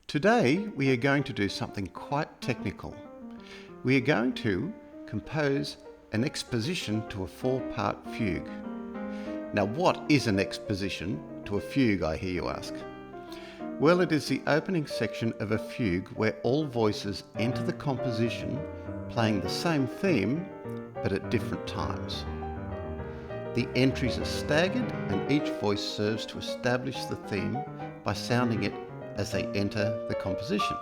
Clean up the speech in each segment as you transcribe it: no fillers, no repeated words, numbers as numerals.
Today we are going to do something quite technical. We are going to compose an exposition to a 4-part fugue. Now what is an exposition to a fugue, I hear you ask? Well, it is the opening section of a fugue where all voices enter the composition playing the same theme but at different times. The entries are staggered and each voice serves to establish the theme by sounding it as they enter the composition.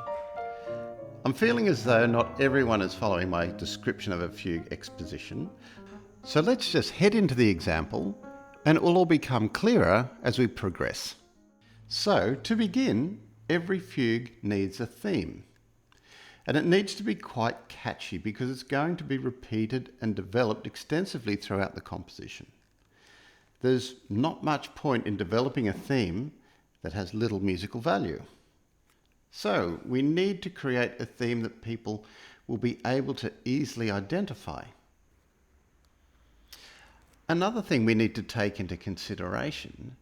I'm feeling as though not everyone is following my description of a fugue exposition, so let's just head into the example and it will all become clearer as we progress. So, to begin, every fugue needs a theme. And it needs to be quite catchy because it's going to be repeated and developed extensively throughout the composition. There's not much point in developing a theme that has little musical value. So we need to create a theme that people will be able to easily identify. Another thing we need to take into consideration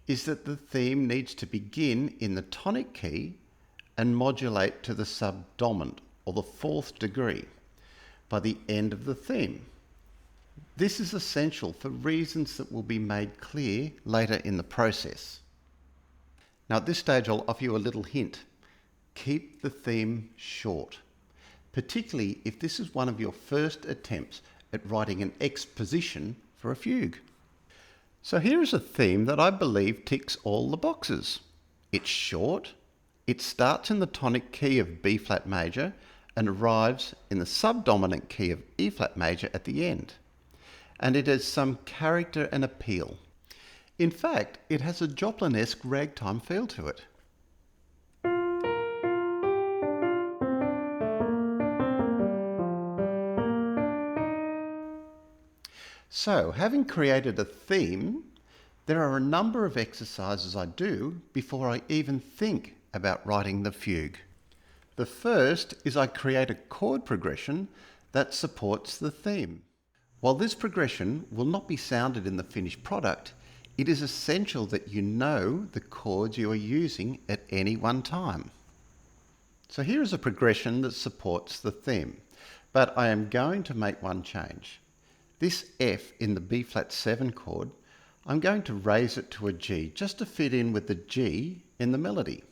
is that the theme needs to begin in the tonic key and modulate to the subdominant or the 4th degree by the end of the theme. This is essential for reasons that will be made clear later in the process. Now at this stage I'll offer you a little hint. Keep the theme short, particularly if this is one of your first attempts at writing an exposition for a fugue. So here is a theme that I believe ticks all the boxes. It's short, it starts in the tonic key of B flat major and arrives in the subdominant key of E flat major at the end. And it has some character and appeal. In fact, it has a Joplin-esque ragtime feel to it. So, having created a theme, there are a number of exercises I do before I even think about writing the fugue. The first is I create a chord progression that supports the theme. While this progression will not be sounded in the finished product, it is essential that you know the chords you are using at any one time. So here is a progression that supports the theme, but I am going to make one change. This F in the B flat 7 chord, I'm going to raise it to a G just to fit in with the G in the melody.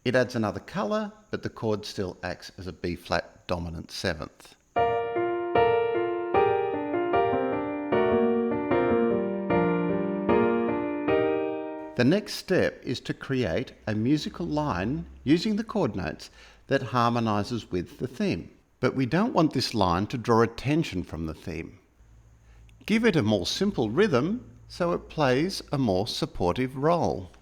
It adds another colour, but the chord still acts as a B flat dominant 7th. The next step is to create a musical line using the chord notes that harmonises with the theme. But we don't want this line to draw attention from the theme. Give it a more simple rhythm so it plays a more supportive role.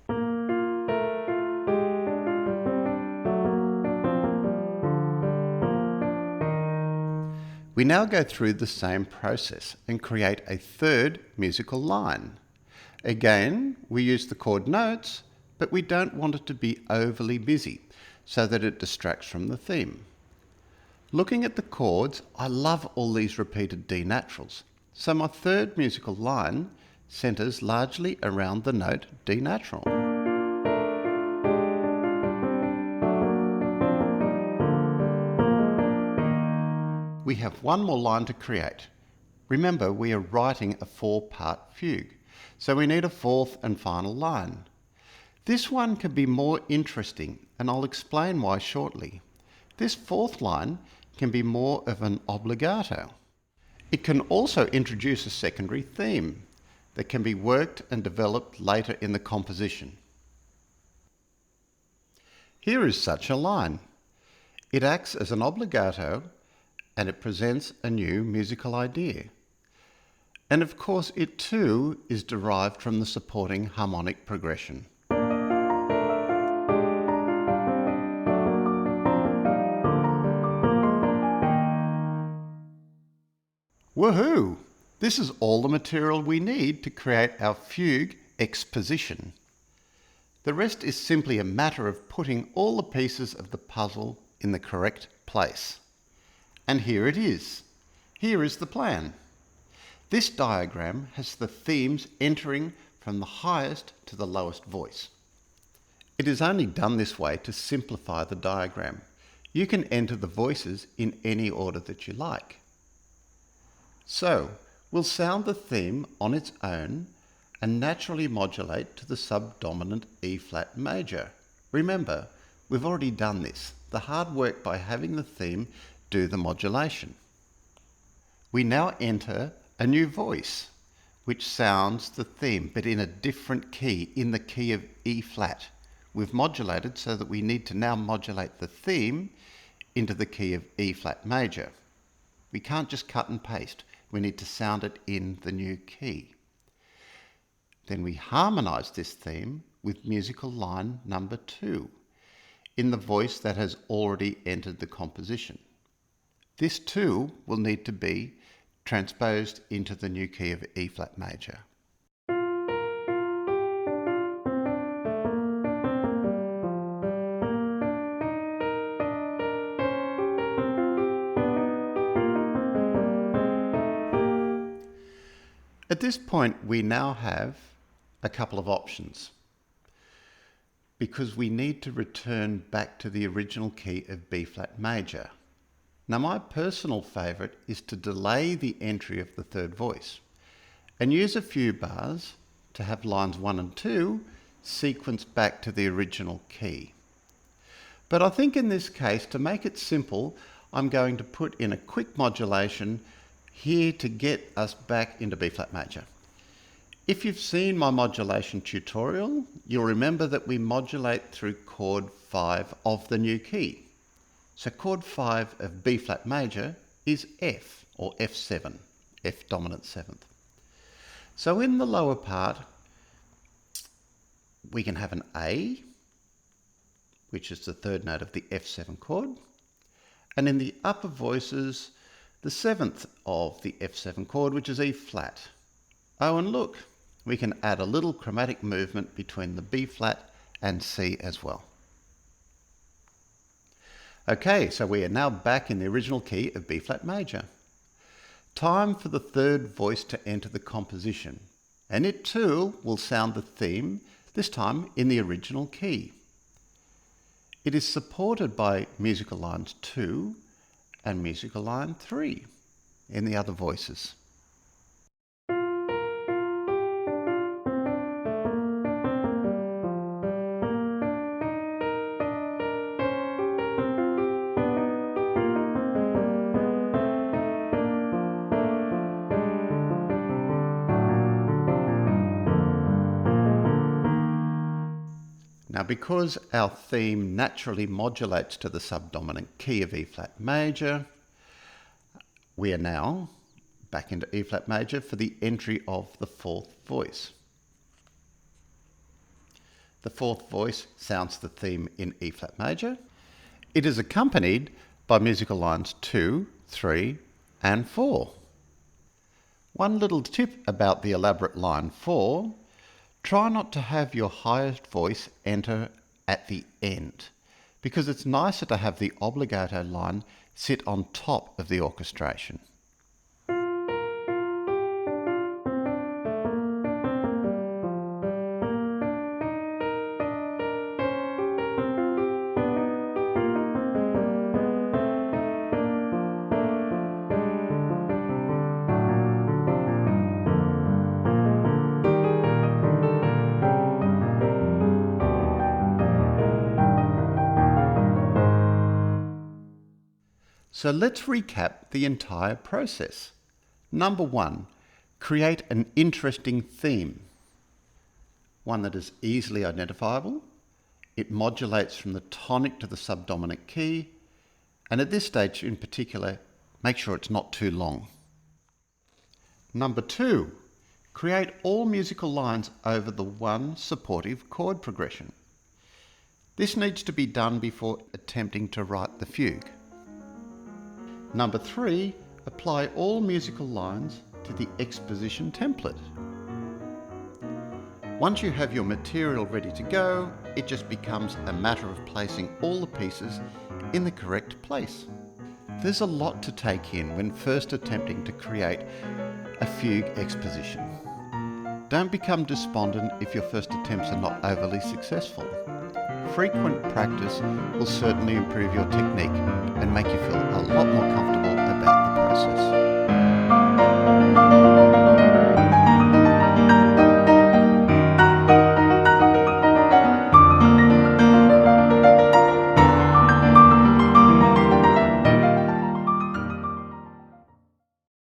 We now go through the same process and create a third musical line. Again, we use the chord notes, but we don't want it to be overly busy so that it distracts from the theme. Looking at the chords, I love all these repeated D naturals, so my third musical line centres largely around the note D natural. We have one more line to create. Remember, we are writing a 4-part fugue, so we need a 4th and final line. This one can be more interesting, and I'll explain why shortly. This 4th line can be more of an obligato. It can also introduce a secondary theme that can be worked and developed later in the composition. Here is such a line. It acts as an obligato and it presents a new musical idea. And of course it too is derived from the supporting harmonic progression. Woohoo! This is all the material we need to create our fugue exposition. The rest is simply a matter of putting all the pieces of the puzzle in the correct place. And here it is. Here is the plan. This diagram has the themes entering from the highest to the lowest voice. It is only done this way to simplify the diagram. You can enter the voices in any order that you like. So, we'll sound the theme on its own and naturally modulate to the subdominant E-flat major. Remember, we've already done this. The hard work by having the theme do the modulation. We now enter a new voice, which sounds the theme, but in a different key, in the key of E-flat. We've modulated so that we need to now modulate the theme into the key of E-flat major. We can't just cut and paste. We need to sound it in the new key. Then we harmonise this theme with musical line number 2 in the voice that has already entered the composition. This too will need to be transposed into the new key of E-flat major. At this point, we now have a couple of options because we need to return back to the original key of B-flat major. Now, my personal favourite is to delay the entry of the third voice and use a few bars to have lines 1 and 2 sequence back to the original key. But I think in this case, to make it simple, I'm going to put in a quick modulation here to get us back into B-flat major. If you've seen my modulation tutorial, you'll remember that we modulate through chord 5 of the new key. So chord 5 of B-flat major is F, or F7, F dominant 7th. So in the lower part, we can have an A, which is the third note of the F7 chord, and in the upper voices, the 7th of the F7 chord, which is E flat. Oh, and look, we can add a little chromatic movement between the B flat and C as well. Okay, so we are now back in the original key of B-flat major. Time for the third voice to enter the composition, and it too will sound the theme, this time in the original key. It is supported by musical lines 2 and musical line 3 in the other voices. Now, because our theme naturally modulates to the subdominant key of E-flat major, we are now back into E-flat major for the entry of the fourth voice. The fourth voice sounds the theme in E-flat major. It is accompanied by musical lines 2, 3, and 4. One little tip about the elaborate line 4: try not to have your highest voice enter at the end, because it's nicer to have the obligato line sit on top of the orchestration. So let's recap the entire process. Number 1, create an interesting theme. One that is easily identifiable. It modulates from the tonic to the subdominant key. And at this stage in particular, make sure it's not too long. Number 2, create all musical lines over the one supportive chord progression. This needs to be done before attempting to write the fugue. Number 3, apply all musical lines to the exposition template. Once you have your material ready to go, it just becomes a matter of placing all the pieces in the correct place. There's a lot to take in when first attempting to create a fugue exposition. Don't become despondent if your first attempts are not overly successful. frequent practice will certainly improve your technique and make you feel a lot more comfortable